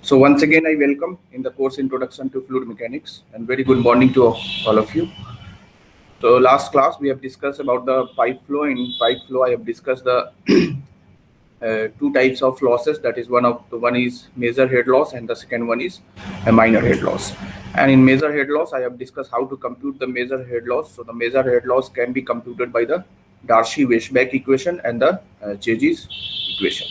So once again, I welcome in the course Introduction to Fluid Mechanics, and very good morning to all of you. So last class we have discussed about the pipe flow. In pipe flow, I have discussed the two types of losses. That is one is major head loss, and the second one is a minor head loss. And in major head loss, I have discussed how to compute the major head loss. So the major head loss can be computed by the Darcy-Weisbach equation and the Chazy's equation.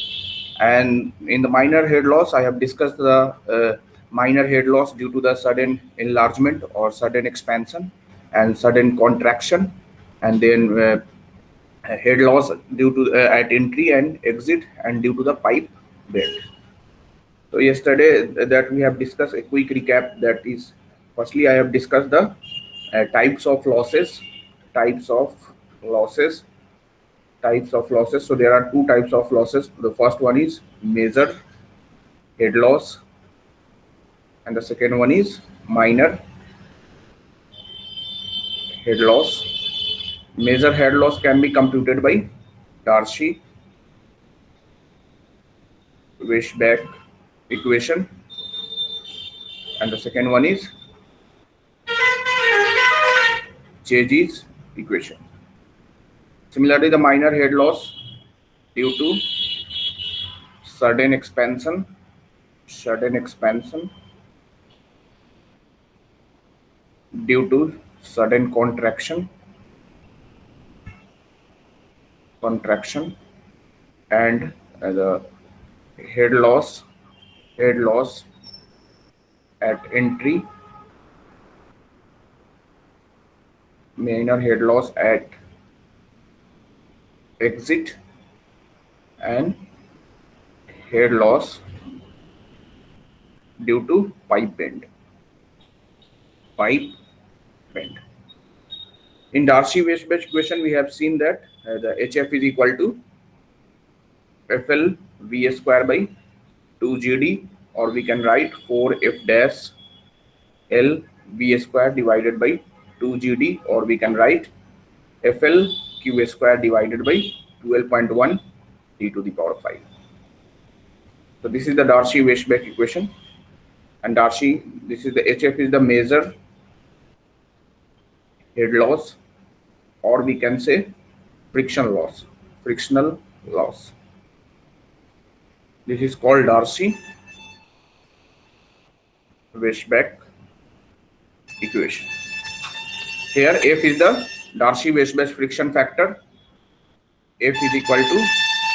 And in the minor head loss, I have discussed the minor head loss due to the sudden enlargement or sudden expansion and sudden contraction, and then head loss due to at entry and exit and due to the pipe bend. So yesterday that we have discussed a quick recap. That is, firstly I have discussed the types of losses. So there are two types of losses. The first one is major head loss, and the second one is minor head loss. Major head loss can be computed by Darcy-Weisbach equation, and the second one is Chazy's equation. Similarly, the minor head loss due to sudden expansion, due to sudden contraction, and the head loss at entry, minor head loss at exit, and head loss due to pipe bend. In Darcy-Weisbach equation, we have seen that the HF is equal to FL V square by 2GD, or we can write 4F dash L V square divided by 2GD, or we can write FL Q square divided by 12.1 D to the power 5. So this is the Darcy-Weisbach equation, and this is the HF is the major head loss, or we can say frictional loss. This is called Darcy-Weisbach equation. Here F is the Darcy-Weisbach friction factor. F is equal to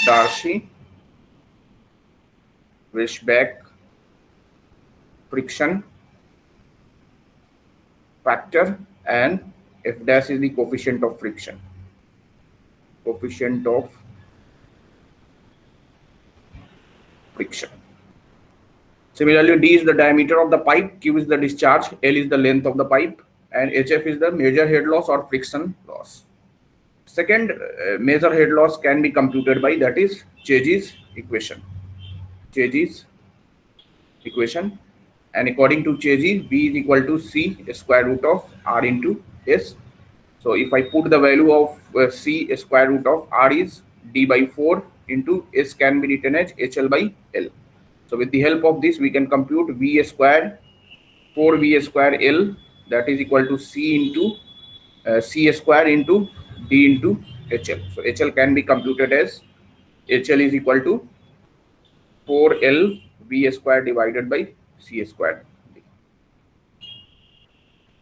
Darcy-Weisbach friction factor, and F dash is the coefficient of friction. Similarly, D is the diameter of the pipe, Q is the discharge, L is the length of the pipe, and HF is the major head loss or friction loss. Second major head loss can be computed by, that is, Chazy's equation. And according to Chazy, V is equal to C square root of R into S. So if I put the value of C square root of R is D by 4 into S can be written as HL by L. So with the help of this, we can compute V square, 4V square L, that is equal to C into C square into D into HL. So HL can be computed as HL is equal to 4L V square divided by C square.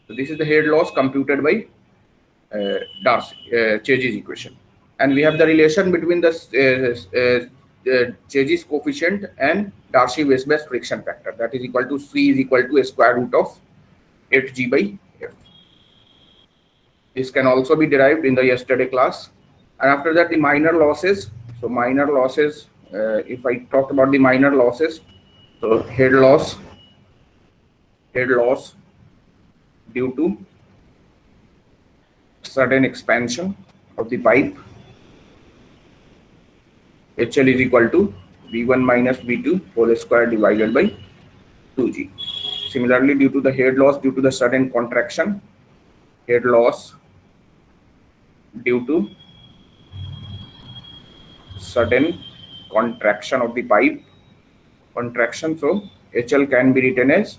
So this is the head loss computed by Chazy's equation, and we have the relation between the Chazy's coefficient and Darcy-Weisbach friction factor, that is equal to C is equal to a square root of 8G by F. This can also be derived in the yesterday class. And after that, the minor losses. So minor losses, if I talk about the minor losses, so head loss due to sudden expansion of the pipe, HL is equal to V1 minus V2 whole square divided by 2G. Similarly, due to the head loss due to the sudden contraction, head loss due to sudden contraction of the pipe, contraction, so HL can be written as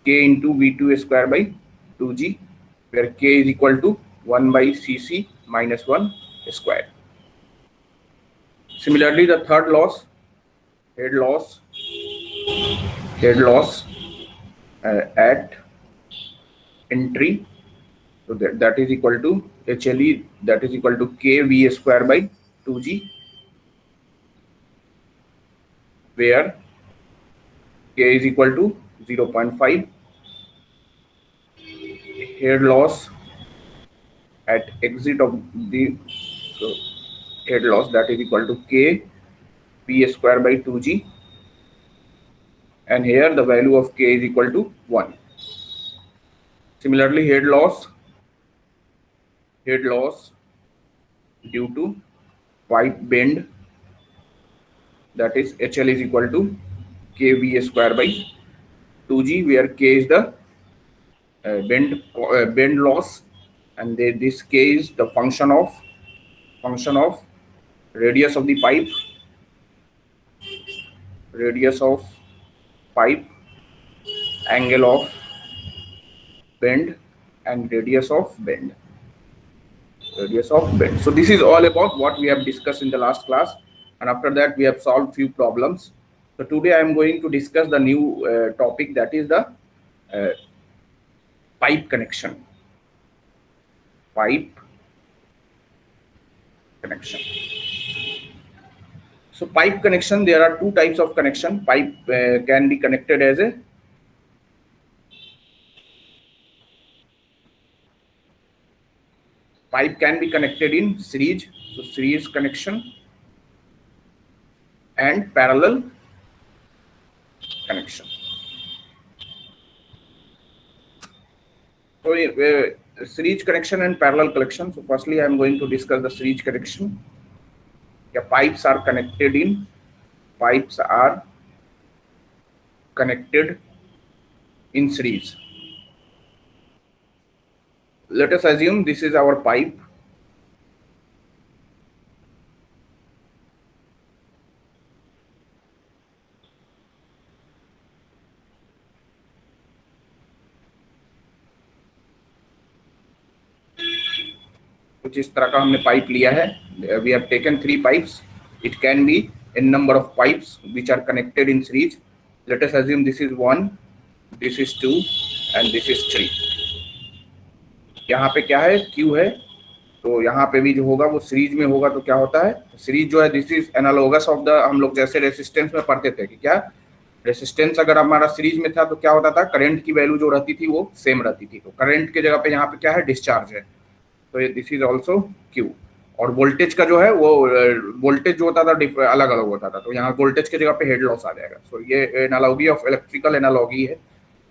K into V2 square by 2G, where K is equal to 1 by Cc minus 1 square. Similarly, the third loss, head loss at entry, so that is equal to HLE, that is equal to KV square by 2G, where K is equal to 0.5. Head loss at exit of the, so head loss, that is equal to K V square by 2G, and here the value of K is equal to 1. Similarly, head loss due to pipe bend, that is HL is equal to KV square by 2G, where K is the bend loss, and this K is the function of radius of the pipe, angle of bend, and radius of bend. So this is all about what we have discussed in the last class, and after that we have solved few problems. So today I am going to discuss the new topic, that is the pipe connection. So pipe connection, there are two types of connection. Pipe can be connected as a in series, so series connection, and parallel connection. So series connection and parallel connection. So firstly I am going to discuss the series connection. Yeah, pipes are connected in series. Let us assume this is our pipe. कुछ इस तरह का हमने pipe लिया है. We have taken 3 pipes. It can be n number of pipes which are connected in series. Let us assume this is 1, this is 2, and this is 3. यहाँ पे क्या है, Q है, तो यहाँ पे भी जो होगा वो सीरीज में होगा. तो क्या होता है, सीरीज जो है this is analogous of the, हम लोग जैसे रेसिस्टेंस में पढ़ते थे कि क्या रेसिस्टेंस अगर हमारा सीरीज में था तो क्या होता था, करंट की वैल्यू जो रहती थी वो सेम रहती थी. तो करंट के जगह पे यहाँ पे क्या है, डिस्चार्ज है, तो दिस इज ऑल्सो Q. और वोल्टेज का जो है वो वोल्टेज जो होता था अलग अलग होता था, तो यहाँ वोल्टेज के जगह पे हेड लॉस आ जाएगा. सो ये एनालॉगी ऑफ इलेक्ट्रिकल एनालॉगी है.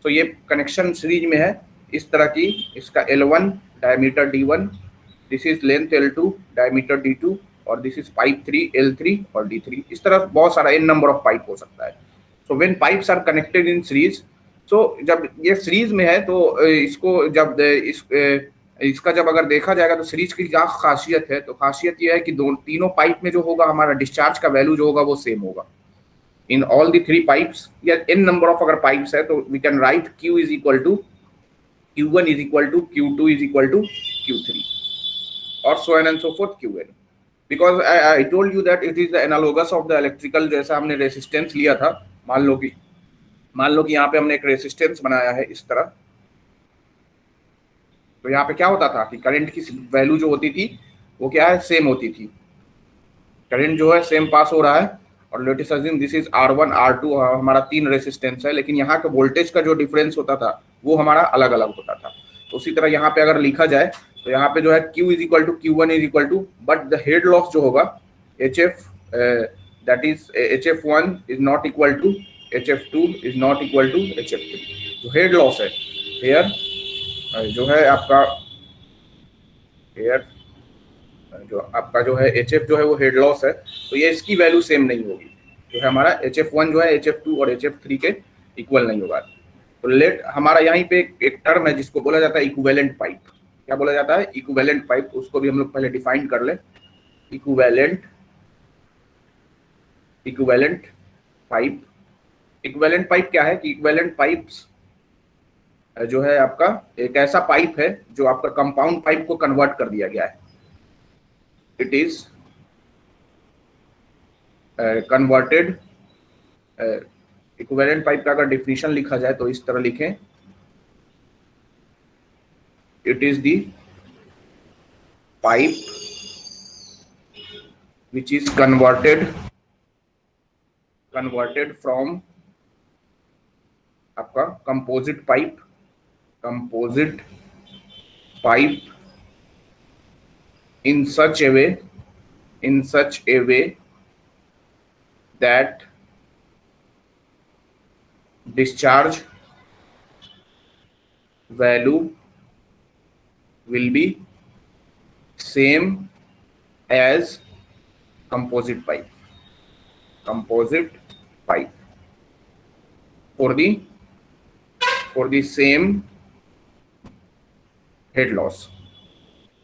तो ये कनेक्शन सीरीज में है इस तरह की. इसका L1 diameter D1, this is length L2 diameter D2, और दिस इज पाइप 3 L3 और D3. इस तरह बहुत सारा n नंबर ऑफ पाइप हो सकता है. So when pipes are connected in series, so जब ये सीरीज में है तो इसको जब इसका जब अगर देखा जाएगा तो सीरीज की क्या खासियत है, तो खासियत ये है कि तीनों पाइप में जो होगा हमारा डिस्चार्ज का वैल्यू जो होगा वो सेम होगा इन ऑल द 3 पाइप्स. या n नंबर ऑफ अगर पाइप्स है तो we can write Q is equal to Q1 is equal to Q2 is equal to Q3 और so on and so forth Qn, because I told you that it is the analogous of the electrical. जैसा हमने resistance लिया था, मान लो कि यहाँ पे हमने एक रेसिस्टेंस बनाया है इस तरह, तो यहाँ पे क्या होता था कि करंट की वैल्यू जो होती थी वो क्या है, सेम होती थी. करंट जो है सेम पास हो रहा है, और late us assume this is R1 R2, हमारा 3 रेसिस्टेंस है, लेकिन यहाँ का वोल्टेज का जो डिफरेंस होता था वो हमारा अलग अलग होता था. तो उसी तरह यहाँ पे अगर लिखा जाए तो यहाँ पे जो है Q is equal to Q1 is equal to, but the head loss जो होगा HF, that is HF1 is not equal to HF2 is not equal to HF3. जो हेड लॉस है हियर जो है आपका एयर जो आपका जो है HF जो है वो हेड लॉस है, तो ये इसकी वैल्यू सेम नहीं होगी। जो है हमारा HF1 जो है HF2 और HF3 के इक्वल नहीं होगा। तो लेट हमारा यहाँ पे एक टर्म है जिसको बोला जाता है इक्विवेलेंट पाइप। क्या बोला जाता है? Equivalent pipe. उसको भी हम लोग पहले डिफाइन कर ले। Equivalent pipe. इक्विवेलेंट पाइप क्या है कि इक्विवेलेंट पाइप्स जो है आपका एक ऐसा पाइप है जो आपका कंपाउंड पाइप को कन्वर्ट कर दिया गया है। It is converted. Equivalent pipe का अगर डिफिनीशन लिखा जाए तो इस तरह लिखें, it is the pipe which is converted from आपका composite pipe in such a way that discharge value will be same as composite pipe for the same head loss।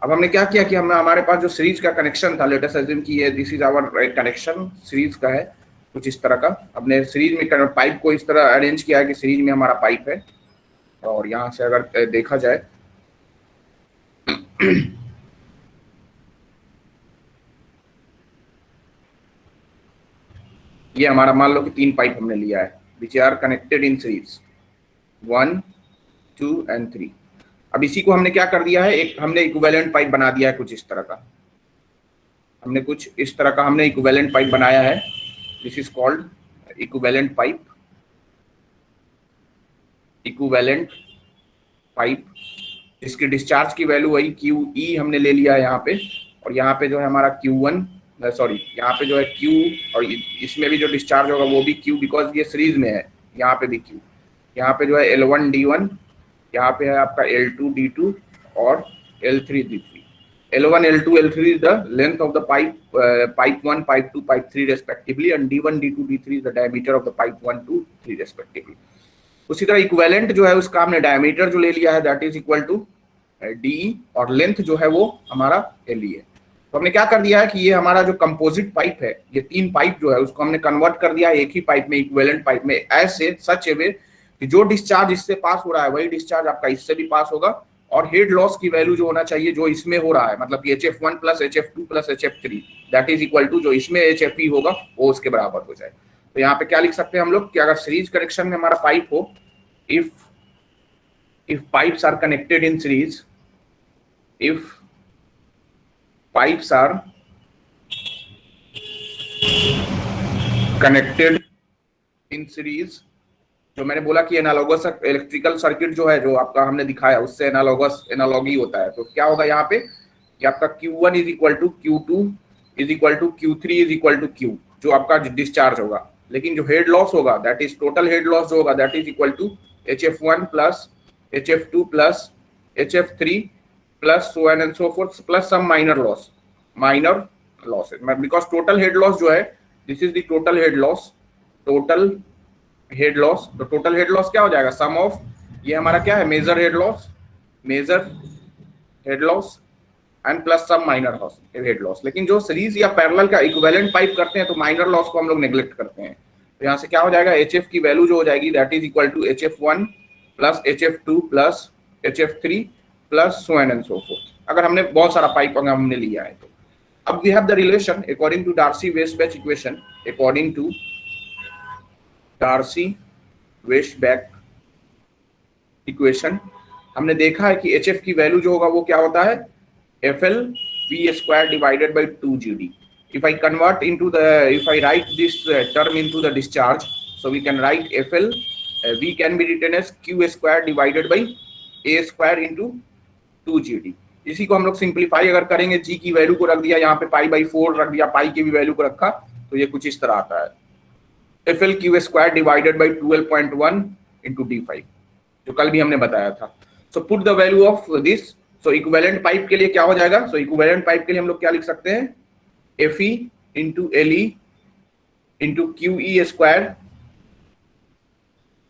अब हमने क्या किया कि हमने हमारे पास जो सीरीज का कनेक्शन था, लेट अस अज्यूम कि ये this is our connection series का है कुछ इस तरह का। हमने सीरीज में पाइप को इस तरह अरेंज किया है कि सीरीज में हमारा पाइप है, और यहाँ से अगर देखा जाए ये हमारा मान लो कि 3 पाइप हमने लिया है which are connected in series 1, 2 and 3। अब इसी को हमने क्या कर दिया है, एक हमने इक्विवेलेंट पाइप बना दिया है कुछ इस तरह का। हमने कुछ इस तरह का हमने इक्विवेलेंट पाइप बनाया है। This is called equivalent pipe. इसकी डिस्चार्ज की वैल्यू वही QE हमने ले लिया है यहाँ पे, और यहाँ पे जो है हमारा Q1 सॉरी यहाँ पे जो है Q, और इसमें भी जो डिस्चार्ज होगा वो भी Q, बिकॉज ये सीरीज में है। यहाँ पे भी Q, यहाँ पे जो है L1 D1, यहाँ पे है आपका L2 D2 और L3 D3। L1 L2 L3 is the length of the pipe, pipe 1, pipe 2, pipe 3 respectively, and D1 D2 D3 is the diameter of the pipe 1, 2, 3 respectively। उसी तरह इक्विवेलेंट जो है उसका हमने डायमीटर जो ले लिया है that is equal to DE, और लेंथ जो है वो हमारा LE है। तो हमने क्या कर दिया है कि ये हमारा जो कंपोजिट पाइप है, ये 3 पाइप जो है उसको हमने कन्वर्ट कर दिया है एक ही पाइप में, इक्विवेलेंट पाइप में, ऐसे सच ए वे कि जो डिस्चार्ज इससे पास हो रहा है वही डिस्चार्ज आपका इससे भी पास होगा, और हेड लॉस की वैल्यू जो होना चाहिए जो इसमें हो रहा है, मतलब कि HF1 plus HF2 plus HF3 that is equal to जो इसमें HFE होगा वो उसके बराबर हो जाए। तो यहाँ पे क्या लिख सकते हैं हम लोग कि अगर सीरीज कनेक्शन में हमारा पाइप हो, if pipes are connected in series, if pipes are connected in series, जो मैंने बोला कि एनालॉगस इलेक्ट्रिकल सर्किट जो है जो आपका हमने दिखाया उससे एनालॉगी होता है। तो क्या होगा यहाँ पे कि आपका Q1 is equal to Q2 is equal to Q3 is equal to Q, जो आपका डिस्चार्ज होगा, लेकिन जो हेड लॉस होगा that is total head loss जो होगा that is equal to HF1 plus HF2 plus HF3 plus so on and so forth plus some minor losses, because total head loss जो है this is the total head loss. तो total head loss क्या हो जाएगा, सम of ये हमारा क्या है major head loss and plus some minor head loss. लेकिन जो सीरीज या पैरेलल का इक्विवेलेंट पाइप करते हैं तो माइनर लॉस को हम लोग नेग्लेक्ट करते हैं। तो यहाँ से क्या हो जाएगा, HF की वैल्यू जो हो जाएगी that is equal to HF1 plus HF2 plus HF3 plus so on and so forth, अगर हमने बहुत सारा पाइप अगर हमने लिया है तो। अब we have the relation according to Darcy Weisbach equation, according to Darcy Weisbach equation हमने देखा है कि HF की वैल्यू जो होगा वो क्या होता है, FL V square divided by 2GD। If I convert into the, if I write this term into the discharge, so we can write FL V can be written as Q square divided by A square into 2GD। इसी को हम लोग simplify अगर करेंगे, G की value को रख दिया यहाँ पे π/4 रख दिया, पाई की भी वैल्यू को रखा, तो ये कुछ इस तरह आता है FL Q square divided by 12.1 into D5, जो कल भी हमने बताया था। So put the value of this. So equivalent pipe के लिए क्या हो जाएगा? सो इक्विवेलेंट पाइप के लिए हम लोग क्या लिख सकते हैं? Fe into LE into QE square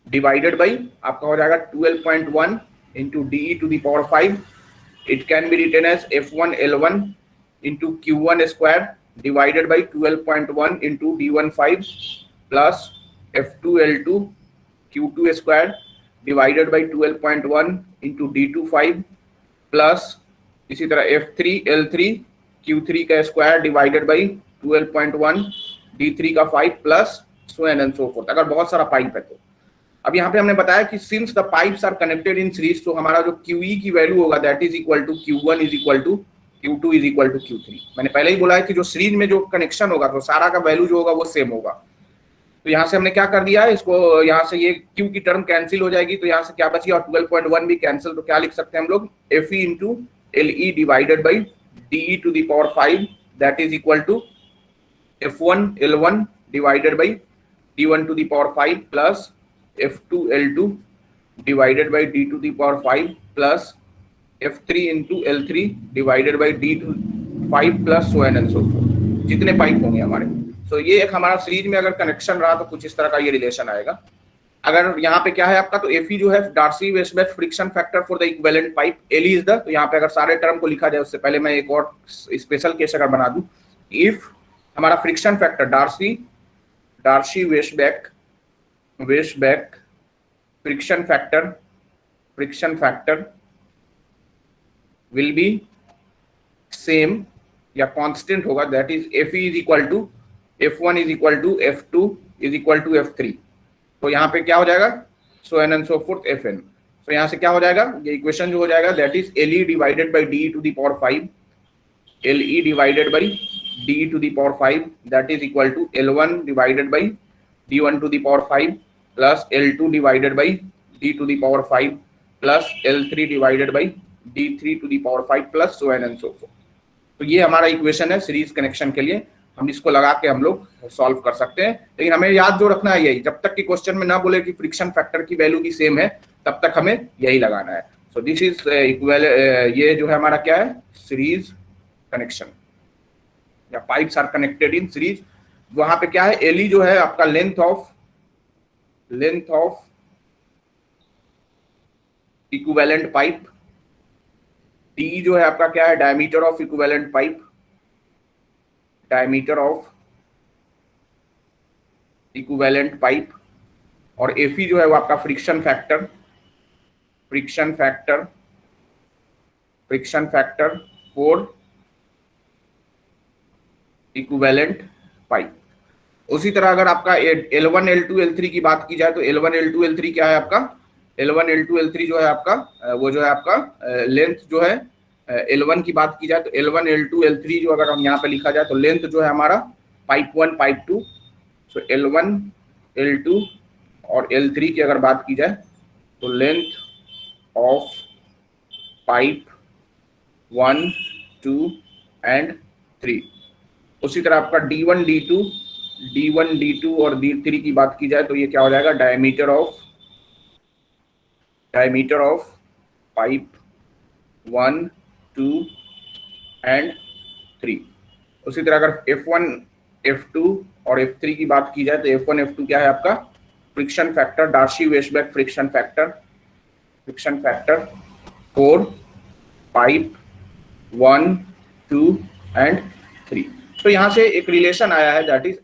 divided by आपका हो जाएगा 12.1 into DE to the power 5। It can be written as F1 L1 into Q1 square divided by 12.1 into D15 plus F2 L2 Q2 square divided by 12.1 into D25 plus इसी तरह F3 L3 Q3 का square divided by 12.1 D3 का 5 plus so and so forth. अगर बहुत सारा pipe है तो अब यहाँ पे हमने बताया कि since the pipes are connected in series, तो हमारा जो QE की वैल्यू होगा that is equal to Q1 is equal to Q2 is equal to Q3। मैंने पहले ही बोला है कि जो सीरीज में जो कनेक्शन होगा तो सारा का वैल्यू जो होगा वो सेम होगा। तो यहाँ से हमने क्या कर दिया है, इसको यहाँ से ये Q की टर्म कैंसिल हो जाएगी, तो यहाँ से क्या बची? और 12.1 भी कैंसिल, तो क्या लिख सकते हैं हम लोग? Fe into LE divided by DE to the power 5 that is equal to F1 L1 divided by D1 to the power 5 plus F2 L2 divided by D to the power 5 plus F3 into L3 divided by D to 5 plus so and so forth, जितने pipe होंगे हमारे। सो ये एक हमारा series में अगर connection रहा तो कुछ इस तरह का ये रिलेशन आएगा। अगर यहाँ पे क्या है आपका, तो Fe जो है Darcy Weisbach friction factor for the equivalent pipe, LE is the, तो यहाँ पे अगर सारे टर्म को लिखा जाए उससे पहले मैं एक और स्पेशल केस अगर बना दूं, इफ हमारा friction factor Darcy Weisbach friction factor will be same या कांस्टेंट होगा, that is Fe is equal to F1 is equal to F2 is equal to F3। तो यहाँ पे क्या हो जाएगा? So N and so forth Fn। तो यहाँ से क्या हो जाएगा, ये इक्वेशन जो हो जाएगा that is LE divided by DE to the power 5, LE divided by DE to the power 5 that is equal to L1 divided by D1 to the power 5 plus L2 divided by D to the power 5 plus L3 divided by D3 to the power 5 plus so N and so forth. तो ये हमारा equation है series connection के लिए, हम इसको लगा के हम लोग सॉल्व कर सकते हैं। लेकिन हमें याद जो रखना है यही, जब तक कि क्वेश्चन में ना बोले कि फ्रिक्शन फैक्टर की वैल्यू भी सेम है तब तक हमें यही लगाना है। सो दिस इज इक्वल, ये जो है हमारा क्या है? सीरीज कनेक्शन या pipes are connected in series. वहां पे क्या है? LE जो है आपका length of equivalent pipe, DE जो है आपका क्या है? Diameter of equivalent pipe, diameter of equivalent pipe, और Fe जो है वो आपका friction factor for equivalent pipe. उसी तरह अगर आपका L1 L2 L3 की बात की जाए तो L1 L2 L3 क्या है आपका? L1 L2 L3 जो है आपका वो जो है आपका लेंथ जो है L1 की बात की जाए तो L1 L2 L3 जो अगर हम यहाँ पे लिखा जाए तो लेंथ जो है हमारा पाइप 1 पाइप 2, सो L1 L2 और L3 की अगर बात की जाए तो लेंथ ऑफ पाइप 1 2 एंड 3। उसी तरह आपका D1 D2 और D3 की बात की जाए तो ये क्या हो जाएगा? Diameter of pipe 1 2 and 3। उसी तरह अगर F1 F2 और F3 की बात की जाए तो F1 F2 क्या है आपका? Friction factor, Darcy Weisbach friction factor for pipe 1 2 and 3। तो यहाँ से एक रिलेशन आया है that is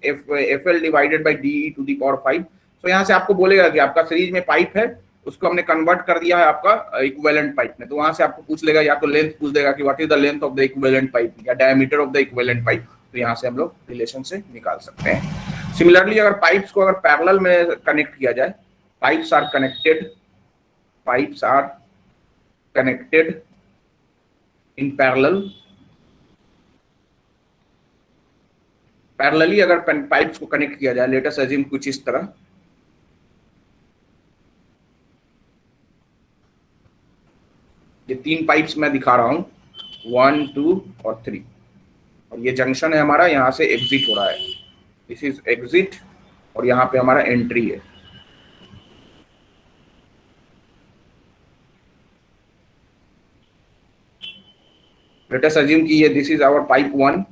FL divided by DE to the power 5। तो यहाँ से आपको बोलेगा कि आपका सीरीज में पाइप है उसको हमने कन्वर्ट कर दिया है आपका इक्विवेलेंट पाइप में, तो वहां से आपको पूछ लेगा या तो लेंथ पूछ देगा कि what is the length of the equivalent pipe या diameter of the equivalent pipe. तो यहाँ से हम लोग रिलेशन से निकाल सकते हैं। सिमिलरली अगर पाइप्स को अगर पैरेलल में कनेक्ट किया जाए, pipes are connected in parallelly अगर पाइप्स को कनेक्ट किया जाए, लेट अस अज्यूम कुछ इस तरह, ये 3 पाइप्स मैं दिखा रहा हूं 1 2 और 3, और ये जंक्शन है हमारा, यहां से एग्जिट हो रहा है, दिस इज एग्जिट, और यहाँ पे हमारा एंट्री है। लेट अस अज्यूम कि ये दिस इज आवर पाइप 1,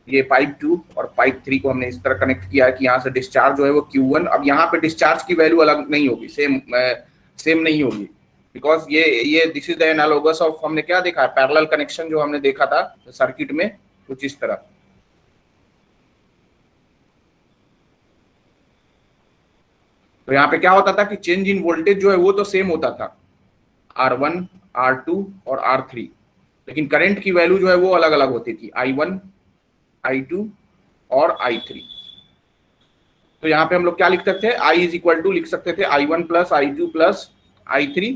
ये पाइप 2 और पाइप 3 को हमने इस तरह कनेक्ट किया है कि यहाँ से डिस्चार्ज जो है वो Q1, अब यहाँ पे डिस्चार्ज की वैल्यू अलग नहीं होगी, सेम नहीं होगी, बिकॉज ये this is the analogous of, हमने क्या देखा है, पैरेलल कनेक्शन जो हमने देखा था सर्किट में कुछ इस तरह। तो यहाँ पे क्या होता था कि चेंज इन वोल्टेज जो है वो तो सेम होता था, R1, R2 और R3, लेकिन करंट की वैल्यू जो है वो अलग अलग होती थी, I1, I2 और I3। तो यहाँ पे हम लोग क्या लिख सकते हैं, I इज इक्वल टू लिख सकते थे I1 plus I2 plus I3,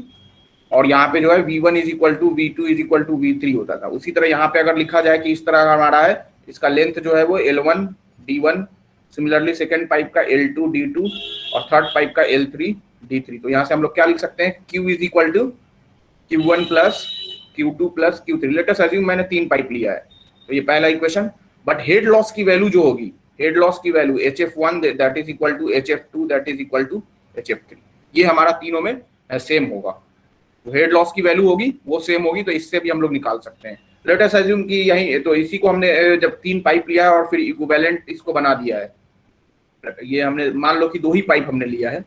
और यहाँ पे जो है V1 is equal to V2 is equal to V3 होता था। उसी तरह यहाँ पे अगर लिखा जाए कि इस तरह हमारा है, इसका लेंथ जो है वो L1 D1, similarly second pipe का L2 D2 और थर्ड पाइप का L3 D3। तो यहाँ से हम लोग क्या लिख सकते हैं, Q is equal to Q1 plus Q2 plus Q3। Let us assume मैंने 3 पाइप लिया है, तो ये पहला इक्वेशन। बट हेड लॉस की वैल्यू जो होगी, हेड लॉस की value HF1 that is equal to HF2 that is equal to HF3, ये हमारा तीनों में सेम होगा। तो हेड लॉस की वैल्यू होगी वो सेम होगी, तो इससे भी हम लोग निकाल सकते हैं। लेट अस अज्यूम कि यही, तो इसी को हमने जब 3 पाइप लिया है और फिर इक्विवेलेंट इसको बना दिया है, ये हमने मान लो कि 2 ही पाइप हमने लिया है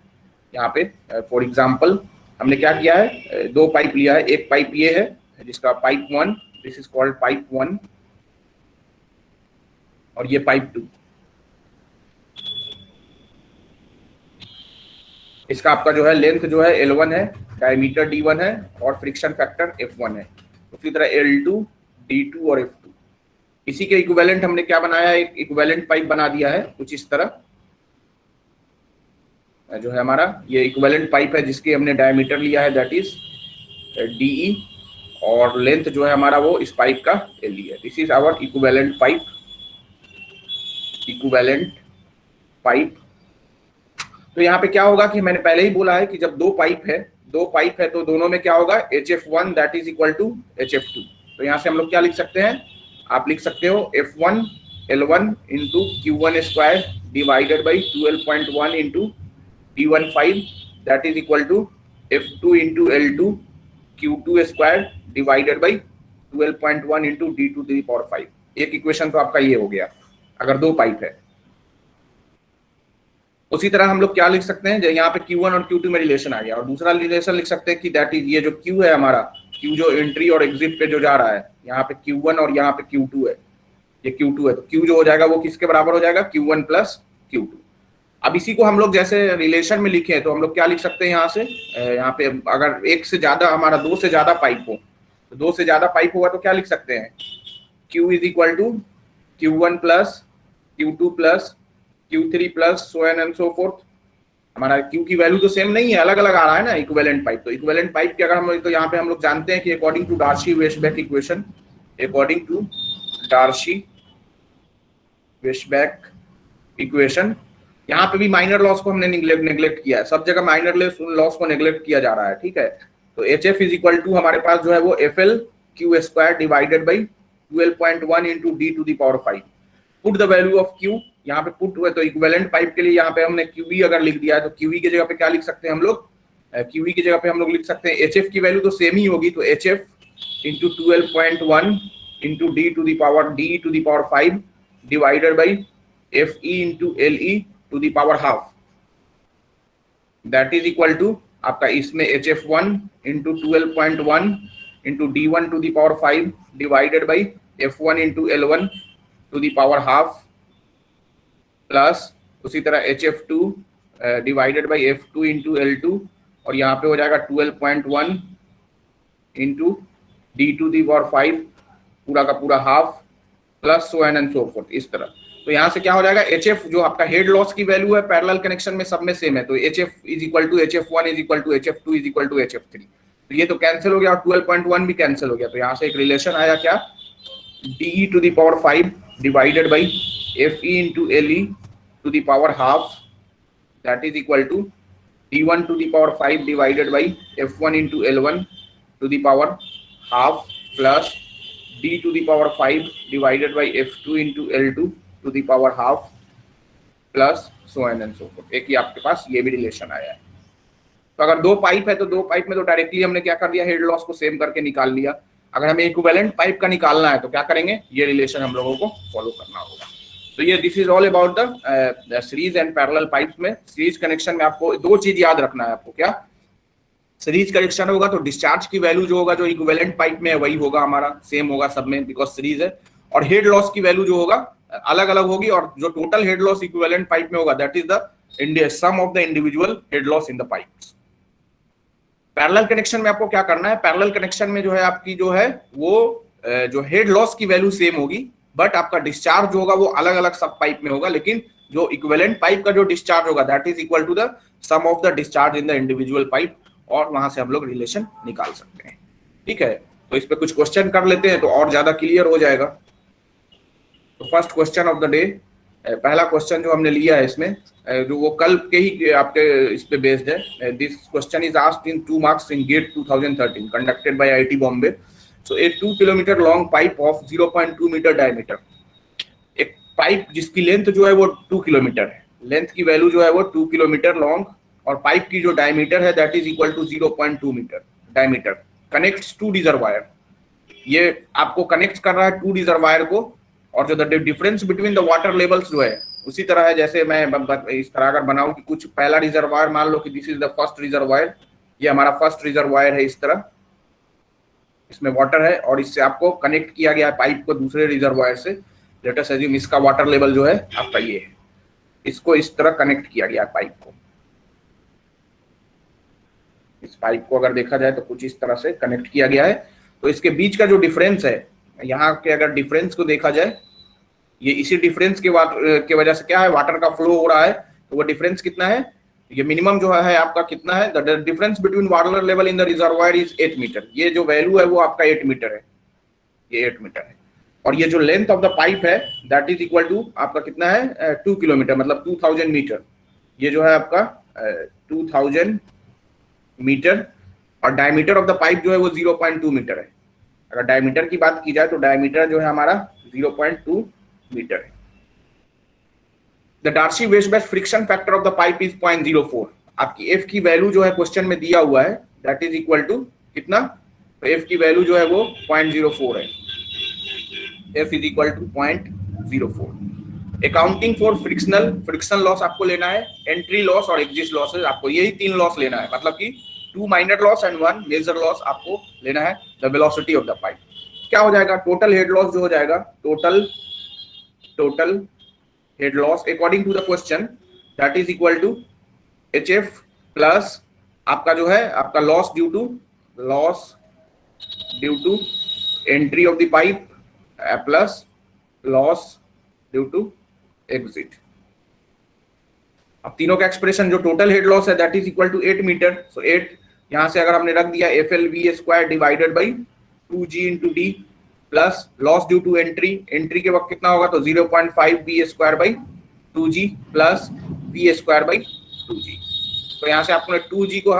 यहाँ पे, फॉर एग्जांपल हमने क्या किया है, 2 पाइप लिया है। एक पाइप ये है जिसका pipe 1, this is called pipe 1, और ये पाइप 2, इसका आपका जो है लेंथ जो है L1 है, डायमीटर D1 है और फ्रिक्शन फैक्टर F1 है। उसी तरह L2, D2 और F2, इसी के इक्विवेलेंट हमने क्या बनाया है, एक इक्विवेलेंट पाइप बना दिया है कुछ इस तरह, जो है हमारा ये इक्विवेलेंट पाइप है जिसकी हमने डायमीटर लिया है दैट इज DE, और लेंथ जो है हमारा वो इस पाइप का LE है। This is our equivalent pipe, equivalent pipe. तो यहाँ पे क्या होगा कि मैंने पहले ही बोला है कि जब 2 पाइप है तो दोनों में क्या होगा, HF1 that is equal to HF2। तो यहाँ से हम लोग क्या लिख सकते हैं, आप लिख सकते हो F1 L1 into Q1 square divided by 12.1 into D15 that is equal to F2 into L2 Q2 square divided by 12.1 into D⁵। एक इक्वेशन तो आपका ये हो गया अगर 2 पाइप है। उसी तरह हम लोग क्या लिख सकते हैं, यहाँ पे Q1 और Q2 में रिलेशन आ गया, और दूसरा रिलेशन लिख सकते हैं कि दैट इज ये जो Q है हमारा, Q जो एंट्री और एग्जिट पे जो जा रहा है, यहाँ पे Q1 और यहाँ पे Q2 है, ये Q2 है, तो Q जो हो जाएगा वो किसके बराबर हो जाएगा, Q1 प्लस Q2। अब इसी को हम लोग जैसे रिलेशन में लिखे तो हम लोग क्या लिख सकते हैं, यहाँ पे अगर एक से ज्यादा हमारा 2 से ज्यादा पाइप हो, तो 2 से ज्यादा पाइप होगा तो क्या लिख सकते हैं, Q is equal to Q1 plus Q2 plus Q3 plus so N and so forth. हमारा Q की वैल्यू तो सेम नहीं है, अलग अलग आ रहा है ना इक्विवेलेंट पाइप। तो इक्विवेलेंट पाइप के अगर हम, तो यहाँ पे हम लोग जानते हैं कि according to Darcy Weisbach equation, according to Darcy Weisbach equation, यहाँ पे भी माइनर लॉस को हमने नेग्लेक्ट किया है, सब जगह माइनर लॉस को नेग्लेक्ट किया जा रहा है, ठीक है। तो HF इज इक्वल टू हमारे पास जो है वो FL Q square divided by 12.1 into D⁵। Put the value of Q, यहाँ पे पुट हुआ, तो इक्विवेलेंट पाइप के लिए यहाँ पे हमने QE अगर लिख दिया है तो QE की जगह पे क्या लिख सकते हैं हम लोग, QE की जगह पे हम लोग लिख सकते हैं HF की वैल्यू तो सेम ही होगी, तो HF into 12.1 into D⁵ divided by FE into LE to the power half, that is equal to आपका इसमें HF1 into 12.1 into D1 to the power 5 divided by F1 into L1 to the power half, plus उसी तरह HF2 divided by F2 into L2, और यहाँ पे हो जाएगा 12.1 into D⁵ पूरा का पूरा half, plus so N and so forth, इस तरह। तो यहाँ से क्या हो जाएगा, HF जो आपका हेड लॉस की वैल्यू है पैरेलल कनेक्शन में सब में सेम है, तो HF is equal to HF1 is equal to HF2 is equal to HF3। तो ये तो कैंसिल हो गया और 12.1 भी कैंसिल हो गया, तो यहाँ से एक रिलेशन आया क्या, DE⁵ divided by FE into LE to the power half, that is equal to D1 to the power 5 divided by F1 into L1 to the power half, plus D to the power 5 divided by F2 into L2 to the power half, plus so N and so forth. एक ही आपके पास ये भी relation आया है। तो अगर 2 pipe है तो 2 पाइप में तो डायरेक्टली हमने क्या कर दिया, हेड लॉस को सेम करके निकाल लिया। अगर हमें इक्विवेलेंट पाइप का निकालना है तो क्या करेंगे, ये रिलेशन हम लोगों को फॉलो करना होगा। तो ये this is all about the series and parallel pipes में सीरीज कनेक्शन में आपको दो चीज याद रखना है। आपको क्या, सीरीज कनेक्शन होगा तो डिस्चार्ज की वैल्यू जो होगा जो इक्विवेलेंट पाइप में है वही होगा, हमारा सेम होगा सब में बिकॉज सीरीज है। और हेड लॉस की वैल्यू जो होगा अलग अलग होगी, और जो total head loss equivalent pipe में होगा that is the sum of the individual head loss in the pipes. Parallel connection में आपको क्या करना है, पैरेलल कनेक्शन में जो है आपकी जो है वो जो हेड लॉस की वैल्यू सेम होगी, बट आपका डिस्चार्ज जो होगा वो अलग अलग सब पाइप में होगा, लेकिन जो इक्विवेलेंट पाइप का जो डिस्चार्ज होगा that is equal to the sum of the discharge in the individual pipe, और वहां से हम लोग रिलेशन निकाल सकते हैं। ठीक है, तो इस पे कुछ क्वेश्चन कर लेते हैं तो और ज्यादा क्लियर हो जाएगा। तो first question of the day, पहला क्वेश्चन जो हमने लिया है इसमें जो वो कल के ही आपके इस पे बेस्ड है। This question is asked in 2 marks in GATE 2013 conducted by IIT Bombay. So a 2 kilometre long pipe of 0.2 metre diameter, एक पाइप जिसकी लेंथ जो है वो 2 किलोमीटर है, लेंथ की वैल्यू जो है वो 2 किलोमीटर लॉन्ग, और पाइप की जो डायमीटर है that is equal to 0.2 metre diameter, connects 2 reservoir. ये आपको कनेक्ट कर रहा है 2 रिजर्वायर को, और जो the difference between the water levels जो है उसी तरह है जैसे मैं इस तरह अगर बनाऊं कि कुछ पहला रिजर्वायर मान लो कि this is the first reservoir, ये हमारा फर्स्ट रिजर्वायर है, इस तरह इसमें वाटर है और इससे आपको कनेक्ट किया गया है पाइप को दूसरे रिजर्वायर से। लेट अस अज्यूम इसका वाटर लेवल जो है आपका ये है, इसको इस तरह कनेक्ट किया गया पाइप को, इस पाइप को अगर देखा जाए तो कुछ इस तरह से कनेक्ट किया गया है। तो इसके बीच का जो डिफरेंस है, यहाँ के अगर डिफरेंस को देखा जाए, ये इसी डिफरेंस के वजह से क्या है वाटर का फ्लो हो रहा है, तो वो डिफरेंस कितना है, ये मिनिमम जो है आपका कितना है, the difference between water level in the reservoir is 8 metre. ये जो वैल्यू है वो आपका 8 मीटर है, ये 8 मीटर है। और ये जो लेंथ ऑफ द पाइप है दैट इज इक्वल टू आपका कितना है 2 किलोमीटर, मतलब 2000 मीटर। ये जो है आपका 2000 मीटर, और डायमीटर ऑफ द पाइप जो है वो 0.2 मीटर है। अगर डायमीटर की बात की जाए तो डायमीटर जो है हमारा 0.2 मीटर है। The Darcy Weisbach friction factor of the pipe is 0.04। आपकी एफ की वैल्यू जो है क्वेश्चन में दिया हुआ है दैट इज इक्वल टू कितना, तो एफ की वैल्यू जो है वो 0.04 है, F is equal to 0.04। Accounting for frictional loss आपको लेना है, एंट्री लॉस और एग्जिट लॉस, आपको यही 3 लॉस लेना है, मतलब कि 2 minor loss and 1 major loss आपको लेना है। The velocity of the pipe क्या हो जाएगा, टोटल हेड लॉस जो हो जाएगा, total head loss according to the question that is equal to HF plus आपका जो है आपका loss due to entry of the pipe plus loss due to exit. अब तीनों का एक्सप्रेशन जो टोटल हेड लॉस है that is equal to 8 metre. So 8 यहां से अगर हमने रख दिया FLV square divided by 2G into d plus loss due to entry के वक्त कितना होगा, तो 0.5 B square by 2G plus V square by 2G। तो यहाँ से आपने 2G को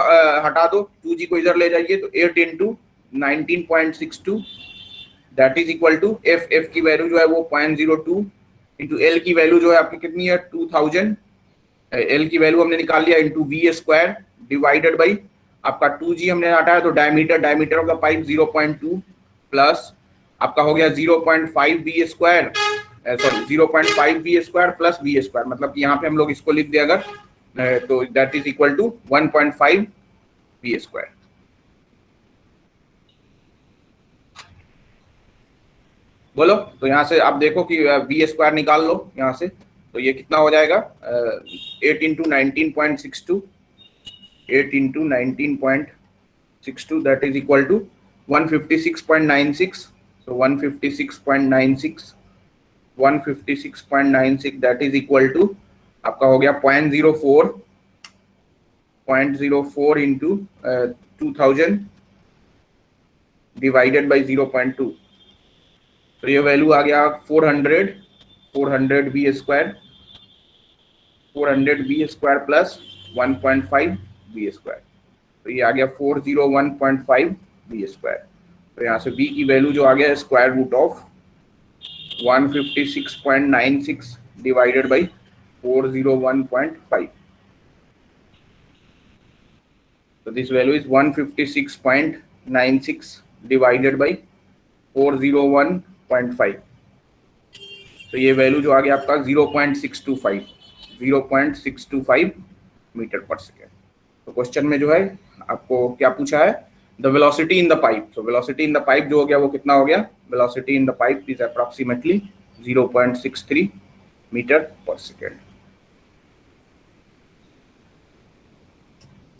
हटा दो, 2G को इधर ले जाइए, तो 8 into 19.62 that is equal to F की वैल्यू जो है वो 0.02 इंटू L की वैल्यू जो है आपकी कितनी है 2000, L की वैल्यू हमने निकाल लिया into V square divided by आपका 2G हमने हटाया तो diameter of the pipe 0.2 plus आपका हो गया 0.5 B square, sorry 0.5 B square plus V square, मतलब कि यहाँ पे हम लोग इसको लिख दे अगर तो that is equal to 1.5 B square. बोलो, तो यहाँ से आप देखो कि V स्क्वायर निकाल लो यहाँ से, तो ये कितना हो जाएगा 8 into 19.62, 8 into 19.62 that is equal to 156.96। So 156.96 that is equal to आपका हो गया 0.04 into 2000 divided by 0.2। तो ये वैल्यू आ गया 400 B square, 400 B square plus 1.5 B square, तो ये आ गया 401.5 B स्क्वायर। तो यहाँ से B की वैल्यू जो आ गया square root of 156.96 divided by 401.5। तो this value is 156.96 divided by 401.5, तो ये वैल्यू जो आ गया आपका 0.625 मीटर पर सेकेंड। तो क्वेश्चन में जो है आपको क्या पूछा है, the velocity in the pipe. तो वेलोसिटी इन द पाइप जो हो गया वो कितना हो गया, velocity in the pipe is approximately 0.63 metre per second.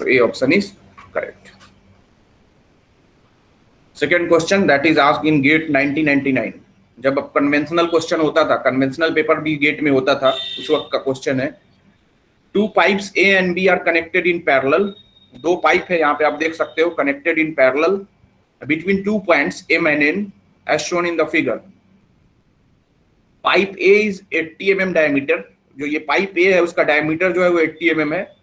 तो A option is correct. Second question that is asked in GATE 1999। जब अब कन्वेंशनल क्वेश्चन होता था, कन्वेंशनल पेपर भी गेट में होता था, उस वक्त का क्वेश्चन है, two pipes A and B are connected in parallel. दो पाइप है यहाँ पे आप देख सकते हो, connected in parallel between two points M and N as shown in the figure. Pipe A is 80 mm diameter. जो ये पाइप ए है उसका डायमीटर जो है वो 80 mm है,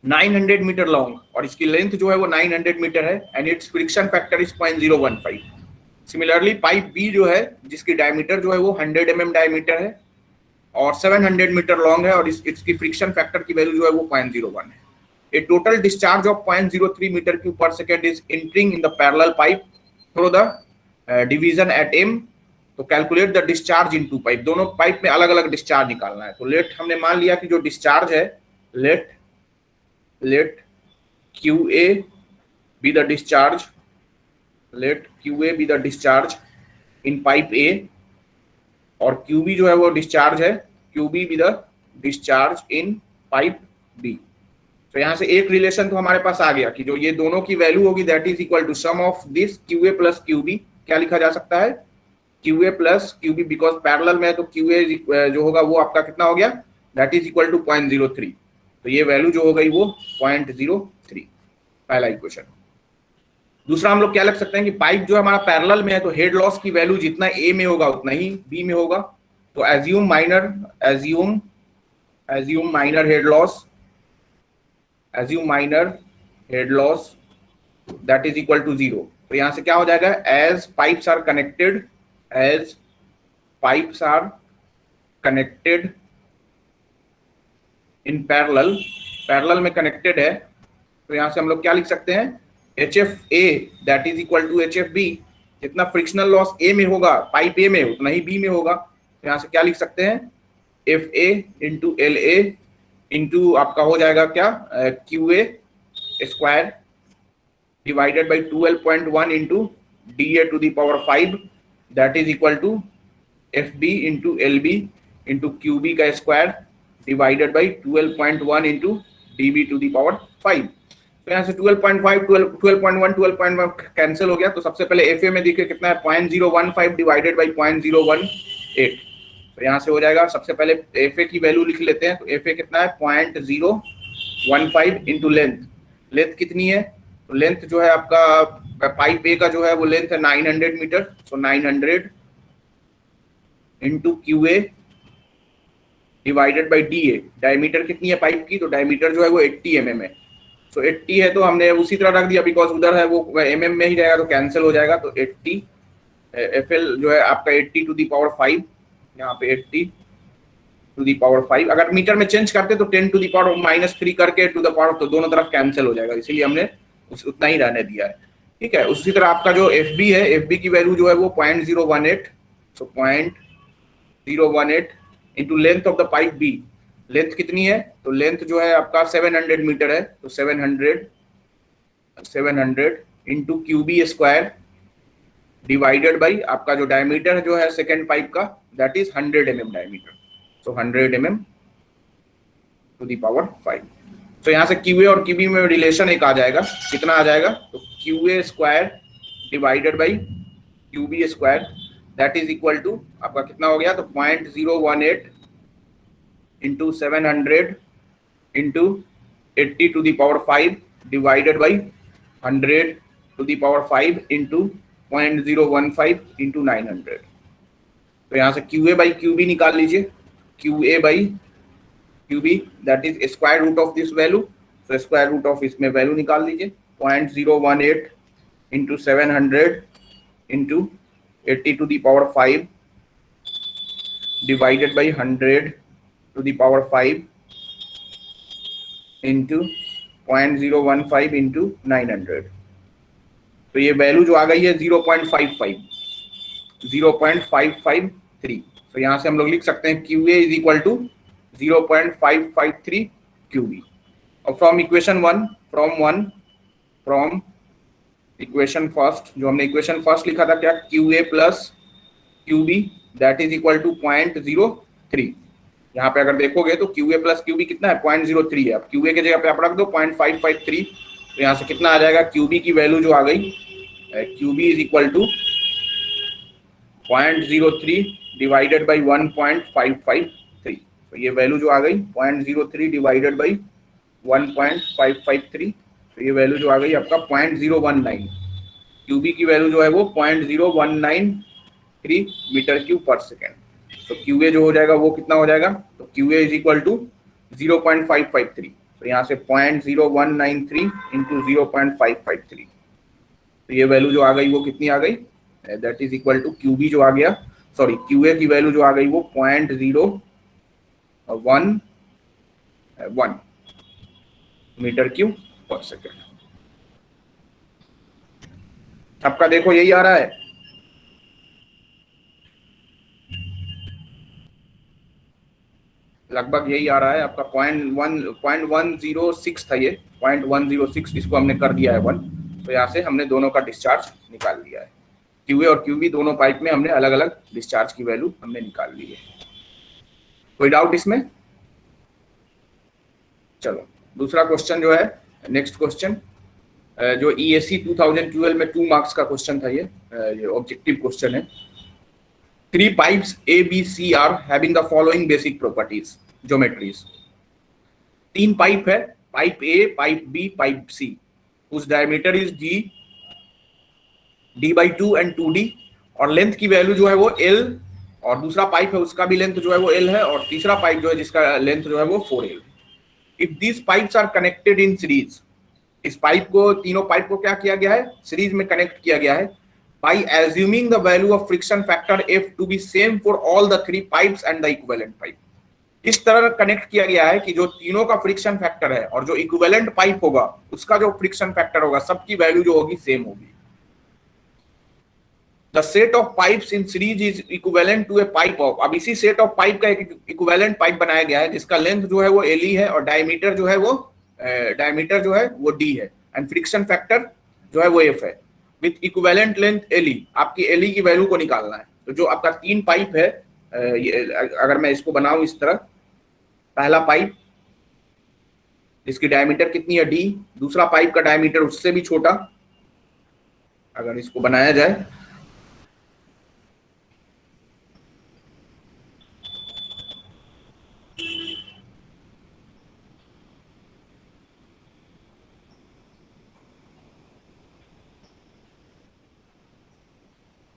900 मीटर लॉन्ग, और इसकी लेंथ जो है वो 900 मीटर है, and its friction factor is 0.015। Similarly pipe B जो है जिसकी डायमीटर जो है वो 100 mm डायमीटर है और 700 मीटर लॉन्ग है, और इसकी फ्रिक्शन फैक्टर की वैल्यू जो है वो 0.01 है। A total discharge of 0.03 metre cube per second is entering in the parallel pipe through the division at M. तो calculate the discharge in two pipe. दोनों पाइप में अलग अलग डिस्चार्ज निकालना है। तो लेट हमने मान लिया कि जो डिस्चार्ज है, late QA be the discharge, let QA be the discharge in pipe A, और QB जो है वो डिस्चार्ज है, QB be the discharge in pipe B। तो यहाँ से एक रिलेशन तो हमारे पास आ गया कि जो ये दोनों की वैल्यू होगी that is equal to sum of this QA plus QB। क्या लिखा जा सकता है, QA plus QB, because parallel में है तो QA जो होगा वो आपका कितना हो गया, दैट इज इक्वल टू 0.03। तो ये वैल्यू जो हो गई वो 0.03, पहला इक्वेशन। दूसरा हम लोग क्या लग सकते हैं कि पाइप जो हमारा पैरेलल में है तो हेड लॉस की वैल्यू जितना ए में होगा उतना ही बी में होगा। तो assume minor head loss that is equal to 0। तो यहां से क्या हो जाएगा, as pipes are connected in parallel में कनेक्टेड है, तो यहां से हम लोग क्या लिख सकते हैं, HFA that is equal to HFB। जितना फ्रिक्शनल लॉस ए में होगा पाइप ए में उतना ही बी में होगा। तो यहां से क्या लिख सकते हैं, FA इंटू LA इंटू आपका हो जाएगा क्या, QA square divided by 12.1 into DA to the power 5 that is equal to FB into LB into QB का square divided by 12.1 into DB to the power 5। तो यहाँ से 12.5 12.1 कैंसिल हो गया। तो सबसे पहले FA में देखिए कितना है, 0.015 डिवाइडेड बाई 0.018। तो यहाँ से हो जाएगा, सबसे पहले FA की वैल्यू लिख लेते हैं। तो FA कितना है, 0.015 इंटू लेंथ कितनी है, तो लेंथ जो है आपका पाइप ए का जो है वो लेंथ है 900 मीटर। So 900 into QA divided by DA। Diameter कितनी है पाइप की, तो डायमीटर जो है वो 80 mm है। तो 80 है तो हमने उसी तरह रख दिया, बिकॉज उधर है वो mm में ही रहेगा तो कैंसिल हो जाएगा। तो 80 FL जो है आपका 80 टू दी पावर 5, यहाँ पे 80 टू दी पावर 5। अगर मीटर में चेंज करते तो 10 टू दी पावर -3 करके टू द पावर, तो दोनों तरफ कैंसिल हो जाएगा, इसीलिए हमने उतना ही रहने दिया है। ठीक है, उसी तरह आपका जो FB है, FB की वैल्यू जो है वो 0.018। सो 0.018 into length of the pipe B। Length कितनी है, तो लेंथ जो है आपका 700 मीटर है। तो 700 into QB square divided by आपका जो डायमीटर जो है सेकेंड पाइप का that is 100 mm diameter. So 100 mm to the power 5। तो यहाँ से QA और QB में रिलेशन एक आ जाएगा, कितना आ जाएगा, तो QA square divided by QB square that is equal to आपका कितना हो गया, तो 0.018 into 700 into 80 to the power 5 divided by 100 to the power 5 into 0.015 into 900। तो यहाँ से QA बाई QB निकाल लीजिए, QA by QB that is square root of this value. तो स्क्वायर रूट ऑफ इसमें वैल्यू निकाल लीजिए, 0.018 into 700 into 80 to the power 5 divided by 100 to the power 5 into 0.015 into 900। तो ये वैल्यू जो आ गई है 0.553। तो यहाँ से हम लोग लिख सकते हैं QA is equal to 0.553 QB। और फ्रॉम इक्वेशन फर्स्ट, जो हमने इक्वेशन फर्स्ट लिखा था क्या, QA plus QB that is equal to 0.03। यहाँ पे अगर देखोगे तो QA प्लस QB कितना है, 0.03 है। अब QA की जगह पे आप रख दो 0.553, तो यहाँ से कितना आ जाएगा, QB की वैल्यू जो आ गई, QB is equal to 0.03 divided by 1.553। तो ये वैल्यू जो आ गई 0.03 डिवाइडेड बाई 1.553, तो ये वैल्यू जो आ गई आपका 0.019। QB की वैल्यू जो है वो 0.0193 मीटर क्यूब पर सेकेंड। तो QA जो हो जाएगा वो कितना हो जाएगा, तो QA इज इक्वल टू 0.553। तो यहाँ से 0.0193 इंटू 0.553, तो ये वैल्यू जो आ गई वो कितनी आ गई, that is equal to QB जो आ गया, सॉरी QA की वैल्यू जो आ गई वो 0.011 मीटर क्यूब पर सेकेंड। आपका देखो यही आ रहा है, लगभग यही आ रहा है आपका। 0.106 था ये, 0.106, इसको हमने कर दिया है 1। तो यहाँ से हमने दोनों का डिस्चार्ज निकाल लिया है। QA और QB दोनों पाइप में हमने अलग अलग डिस्चार्ज की वैल्यू हमने निकाल ली है। कोई डाउट इसमें? चलो दूसरा क्वेश्चन जो है, नेक्स्ट क्वेश्चन जो EAC 2012 में 2 मार्क्स का क्वेश्चन था, ये ऑब्जेक्टिव क्वेश्चन है। 3 pipes A, B, C are having the following basic properties, geometries। 3 pipe है, pipe A, pipe B, pipe C, whose diameter is D/2 and 2D, और length की value जो है वो L, और दूसरा पाइप है उसका भी लेंथ जो है वो L है, और तीसरा पाइप जो है जिसका लेंथ जो है वो 4L। If these pipes are connected in series, इस पाइप को, तीनों पाइप को क्या किया गया है, सीरीज में कनेक्ट किया गया है, by assuming the value of friction factor F to be same for all the 3 pipes and the equivalent pipe। इस तरह कनेक्ट किया गया है कि जो तीनों का फ्रिक्शन फैक्टर है और जो इक्विवेलेंट पाइप होगा उसका जो फ्रिक्शन फैक्टर होगा, सबकी वैल्यू जो होगी सेम होगी। The set of pipes in series is equivalent to a pipe of, अब इसी सेट ऑफ पाइप का एक इक्विवेलेंट पाइप बनाया गया है जिसका लेंथ जो है वो LE है और डायमीटर जो है वो D है, एंड फ्रिक्शन फैक्टर जो है वो F है, विथ इक्विवेलेंट लेंथ LE। आपकी LE की वैल्यू को निकालना है। तो जो आपका 3 पाइप है, अगर मैं इसको बनाऊं इस तरह, पहला पाइप इसकी डायमीटर कितनी है D, दूसरा पाइप का डायमीटर उससे भी छोटा, अगर इसको बनाया जाए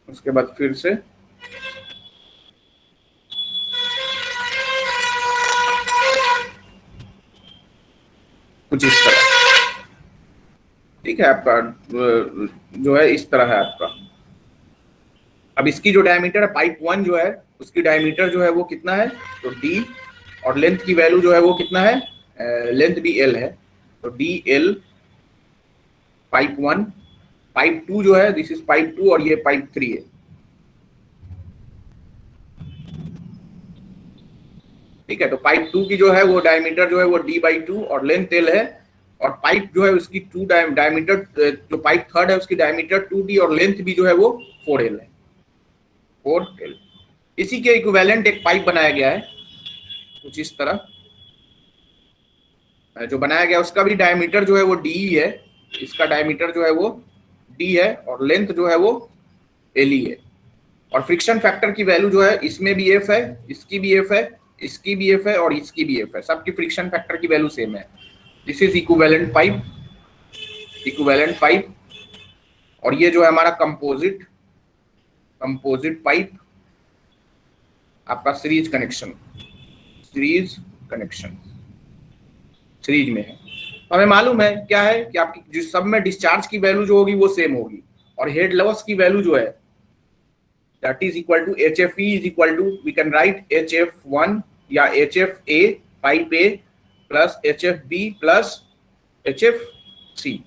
उसके बाद फिर से कुछ इस तरह, ठीक है, आपका जो है इस तरह है आपका। अब इसकी जो डायमीटर है पाइप 1 जो है उसकी डायमीटर जो है वो कितना है, तो D, और लेंथ की वैल्यू जो है वो कितना है, लेंथ भी L है, तो DL पाइप 1, पाइप 2 जो है दिस इज पाइप 2 और ये पाइप 3 है, ठीक है। तो पाइप 2 की जो है वो डायमीटर जो है वो D/2 और लेंथ L है, और पाइप जो है उसकी 2 डायमीटर, जो पाइप 3 है उसकी डायमीटर 2D और लेंथ भी जो है वो 4L है, 4L। इसी के इक्विवेलेंट एक पाइप बनाया गया है कुछ इस तरह, जो बनाया गया उसका भी डायमीटर जो है वो DE है, इसका डायमीटर जो है वो D है और लेंथ जो है वो LE है, और फ्रिक्शन फैक्टर की वैल्यू जो है इसमें भी F है, इसकी भी F है, इसकी भी F है और इसकी भी F है, सबकी फ्रिक्शन फैक्टर की वैल्यू सेम है। दिस इज इक्विवेलेंट पाइप, और ये जो है हमारा कंपोजिट पाइप, आपका सीरीज कनेक्शन सीरीज में है। तो हमें मालूम है क्या है कि आपकी जो सब में डिस्चार्ज की वैल्यू जो होगी वो सेम होगी, और हेड लॉस की वैल्यू जो है that is equal to HFE is equal to, we can write HF1 या HFA pipe A plus HFB plus HFC।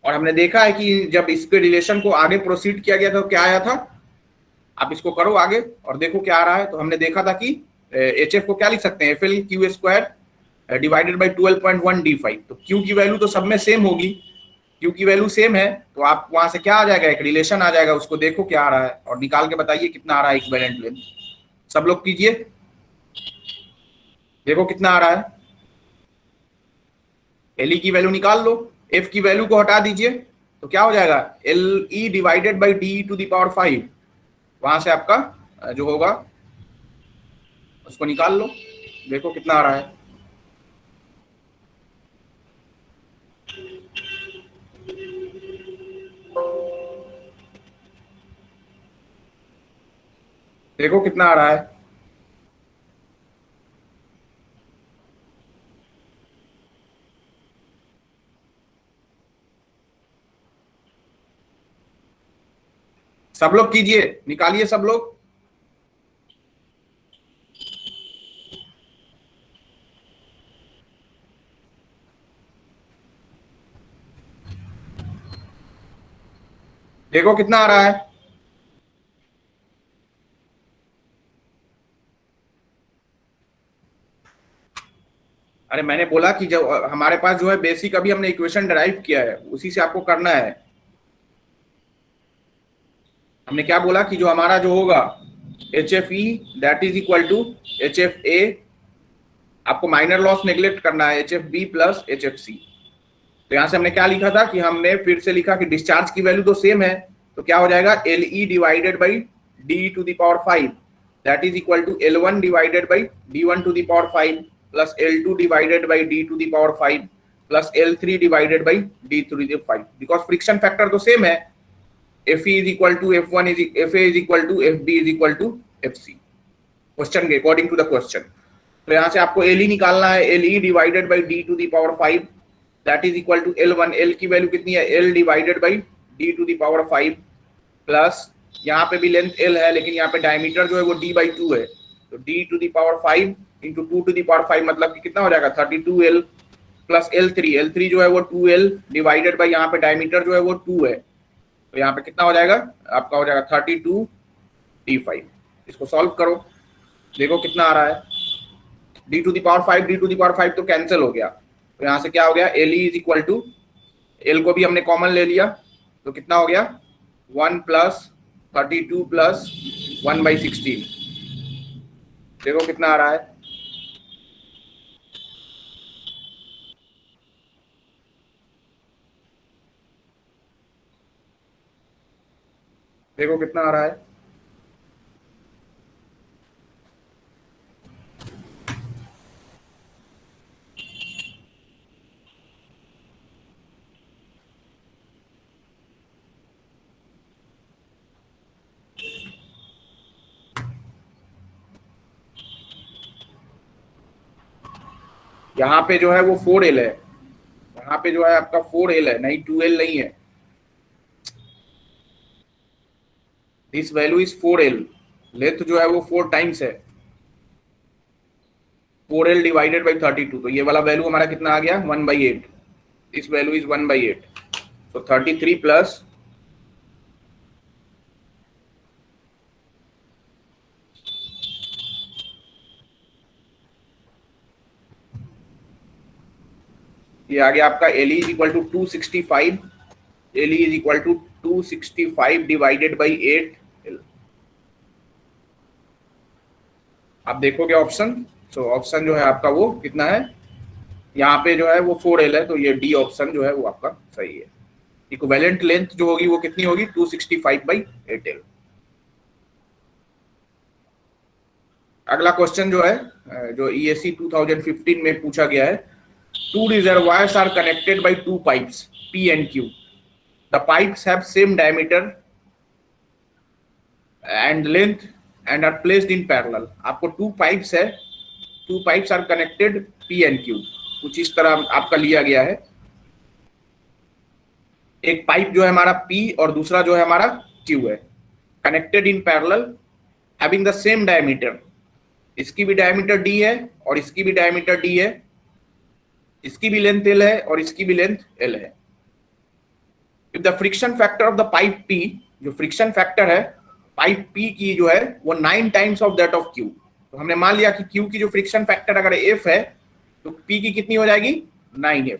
और हमने देखा है कि जब इसके रिलेशन को आगे प्रोसीड किया गया था तो क्या आया था, आप इसको करो आगे और देखो क्या आ रहा है। तो हमने देखा था कि एच एफ को क्या लिख सकते हैं, F L Q square divided by 12.1 d5। तो क्यू की वैल्यू तो सब में सेम होगी, क्यू की वैल्यू सेम है, तो आप वहां से क्या आ जाएगा, एक रिलेशन आ जाएगा, उसको देखो क्या आ रहा है और निकाल के बताइए कितना आ रहा है इक्विवेलेंट लेंथ। सब लोग कीजिए, देखो कितना आ रहा है। एल ई की वैल्यू निकाल लो, एफ की वैल्यू को हटा दीजिए, तो क्या हो जाएगा, L E divided by D to the power 5। वहां से आपका जो होगा उसको निकाल लो, देखो कितना आ रहा है। देखो कितना आ रहा है। सब लोग कीजिए, निकालिए सब लोग। देखो कितना आ रहा है। अरे मैंने बोला कि जब हमारे पास जो है बेसिक अभी हमने इक्वेशन डराइव किया है, उसी से आपको करना है। हमने क्या बोला कि जो हमारा जो होगा H F E that is equal to H F A, आपको माइनर लॉस नेग्लेक्ट करना है, H F B plus H F C. तो यहां से हमने क्या लिखा था कि हमने फिर से लिखा कि डिस्चार्ज की वैल्यू तो सेम है, तो क्या हो जाएगा, L E divided by D to the power 5 that is equal to L one divided by D one to the power 5 plus L two divided by D to the power 5 plus L three divided by D to the 5। Because friction factor तो same है, F E is equal to F one is F A is equal to F B is equal to F C, question के according to the question. तो यहाँ से आपको L E निकालना है, L E divided by D to the power 5 that is equal to L one, L की value कितनी है, L divided by D to the power 5 plus यहाँ पे भी लेंथ एल है लेकिन यहाँ पे डायमीटर जो है वो डी बाई टू है, तो D to the power 5 into two to the power 5 मतलब कि कितना हो जाएगा 32L प्लस एल थ्री जो है वो 2L डिवाइडेड बाई यहाँ पे डायमीटर जो है वो 2 है, तो यहाँ पे कितना हो जाएगा आपका, हो जाएगा 32d5। इसको सॉल्व करो, देखो कितना आ रहा है। D to the power 5 D to the power 5 तो कैंसिल हो गया, तो यहाँ से क्या हो गया, L E is equal to, L को भी हमने कॉमन ले लिया, तो कितना हो गया 1 प्लस 32 प्लस 1/16। देखो कितना आ रहा है। देखो कितना आ रहा है। यहाँ पे जो है वो 4L है, यहाँ पे जो है आपका 4L है, नहीं 2L नहीं है। This value is 4L, length जो है वो 4 टाइम्स है, 4L डिवाइडेड बाई 32, तो ये वाला वैल्यू हमारा कितना आ गया 1/8, this value is 1/8, so 33 plus ये आ गया आपका L is equal to 265, L is equal to 265 divided by 8। आप देखोगे ऑप्शन, सो ऑप्शन जो है आपका वो कितना है, यहाँ पे जो है वो 4L है, तो ये डी ऑप्शन जो है वो आपका सही है। इक्विवेलेंट लेंथ जो होगी वो कितनी होगी 265/8L। अगला क्वेश्चन जो है जो ESC 2015 में पूछा गया है, two reservoirs are connected by two pipes P and Q. The pipes have same diameter and length and are placed in parallel. आपको two pipes है, two pipes are connected P and Q, कुछ इस तरह आपका लिया गया है। एक पाइप जो है हमारा P और दूसरा जो है हमारा Q है, connected in parallel having the same diameter. इसकी भी डायमीटर D है और इसकी भी डायमीटर D है, इसकी भी लेंथ L है और इसकी भी लेंथ L है। If the friction factor of the pipe P, जो फ्रिक्शन फैक्टर है पाइप P की जो है वो 9 times of that of Q। तो हमने मान लिया कि Q की जो फ्रिक्शन फैक्टर अगर F है तो P की कितनी हो जाएगी 9F।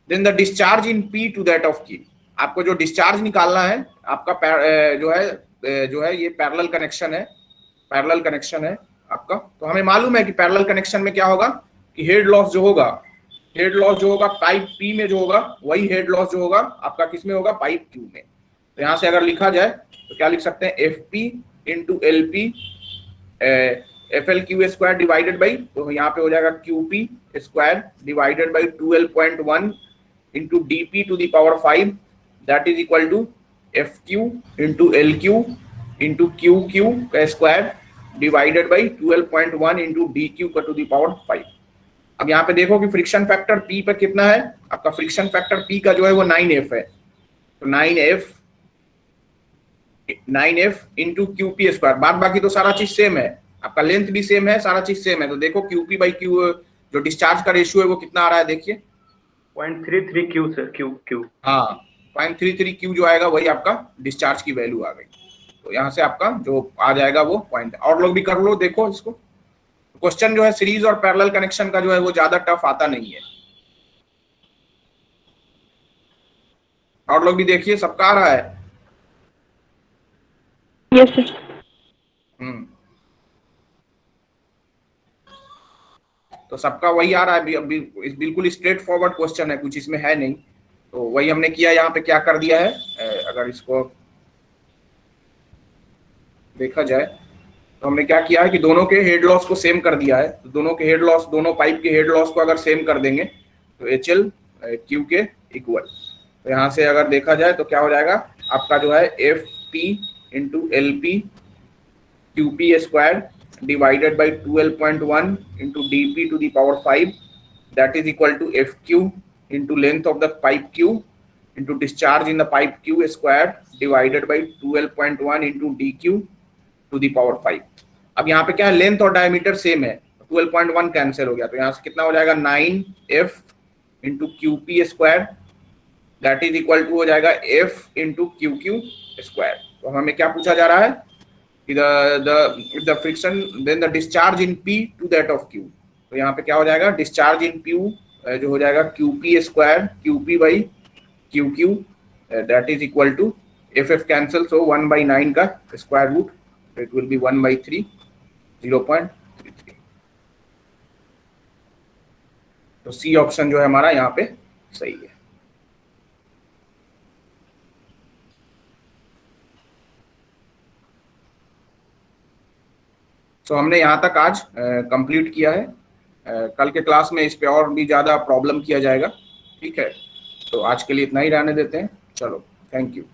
Then the discharge in P to that of Q, आपको जो डिस्चार्ज निकालना है आपका जो है ये पैरेलल कनेक्शन है, पैरेलल कनेक्शन है आपका। तो हमें मालूम है कि पैरेलल कनेक्शन में क्या होगा कि हेड लॉस जो होगा, हेड लॉस जो होगा पाइप P में जो होगा वही हेड लॉस जो होगा आपका किस में होगा पाइप Q में। तो यहाँ से अगर लिखा जाए तो क्या लिख सकते हैं FP into LP FL/Q square divided by, तो यहाँ पे हो जाएगा QP square divided by 12.1 into DP to the power 5 that is equal to FQ into LQ into QQ का square divided by 12.1 into DQ का टू द पावर 5। अब यहाँ पे देखो कि फ्रिक्शन फैक्टर P पर कितना है, आपका फ्रिक्शन फैक्टर P का जो है वो 9F है। तो 9F इंटू QP स्क्वायर, बाद बाकी तो सारा चीज सेम है, आपका लेंथ भी सेम है, सारा चीज सेम है। तो देखो QP बाई Q जो डिस्चार्ज का रेशियो है वो कितना आ रहा है, देखिए 0.33 Q सर, Q। हाँ 0.33 Q जो आएगा वही आपका डिस्चार्ज की वैल्यू आ गई। तो यहाँ से आपका जो आ जाएगा वो पॉइंट। और लोग भी कर लो, देखो इसको। क्वेश्चन जो है सीरीज और पैरेलल कनेक्शन का जो है वो ज्यादा टफ आता नहीं है। और लोग भी देखिए, सबका आ रहा है। Yes sir. तो सबका वही आ रहा है, बिल्कुल स्ट्रेट फॉरवर्ड क्वेश्चन है, कुछ इसमें है नहीं। तो वही हमने किया, यहाँ पे क्या कर दिया है, अगर इसको देखा जाए तो हमने क्या किया है कि दोनों के हेड लॉस को सेम कर दिया है। तो दोनों के हेड लॉस, दोनों पाइप के हेड लॉस को अगर सेम कर देंगे तो HL Q के इक्वल। तो यहाँ से अगर देखा जाए तो क्या हो जाएगा आपका जो है FP into LP QP square divided by 12.1 into DP to the power 5 that is equal to FQ into length of the pipe Q into discharge in the pipe Q square divided by 12.1 into DQ to the power 5। अब यहाँ पे क्या है, length और diameter same है, 12.1 cancel हो गया। तो यहाँ से कितना हो जाएगा 9F into QP square that is equal to हो जाएगा F इंटू QQ स्क्वायर। तो हमें क्या पूछा जा रहा है कि the friction then the discharge in P to that of Q। तो यहाँ पे क्या हो जाएगा डिस्चार्ज इन Q जो हो जाएगा QP square QP by QQ that is equal to FF cancel, so 1/9 का square root, it will be 1/3, 0.33। तो सी ऑप्शन जो है हमारा यहाँ पे सही है। तो हमने यहाँ तक आज कंप्लीट किया है। कल के क्लास में इस पे और भी ज्यादा प्रॉब्लम किया जाएगा, ठीक है। तो आज के लिए इतना ही रहने देते हैं, चलो थैंक यू।